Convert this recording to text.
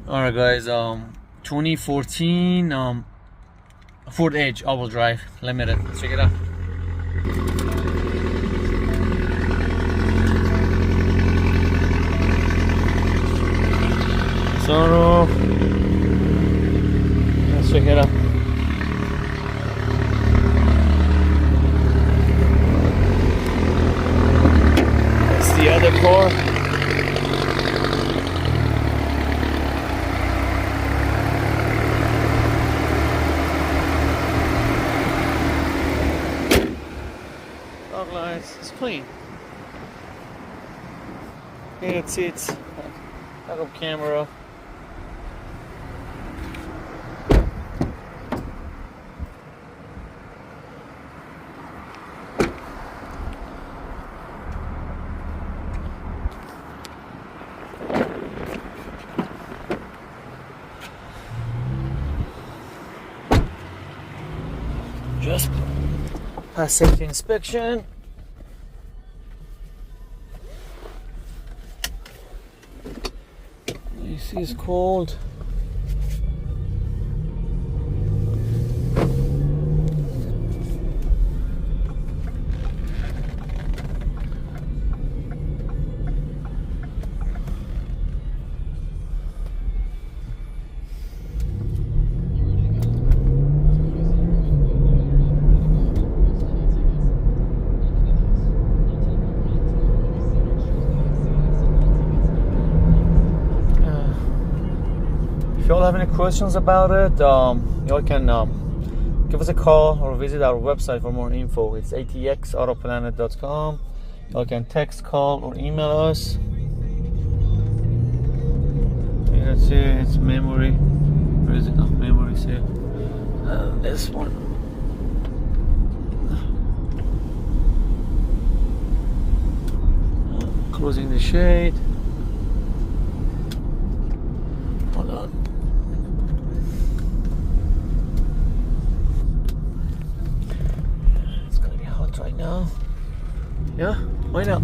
Alright guys, 2014 Ford Edge all-wheel drive limited. Let's check it out. So let's check it out. That's the other car. Dog lines, it's clean. Heated seats, backup camera. Just pass safety inspection. AC is cold. If you all have any questions about it, you all can give us a call or visit our website for more info. It's atxautoplanet.com. You all can text, call, or email us. Let's see, it's memory. Where is it? Oh, memory is here. This one. Closing the shade. Hold on. It's gonna be hot right now. Yeah, why not?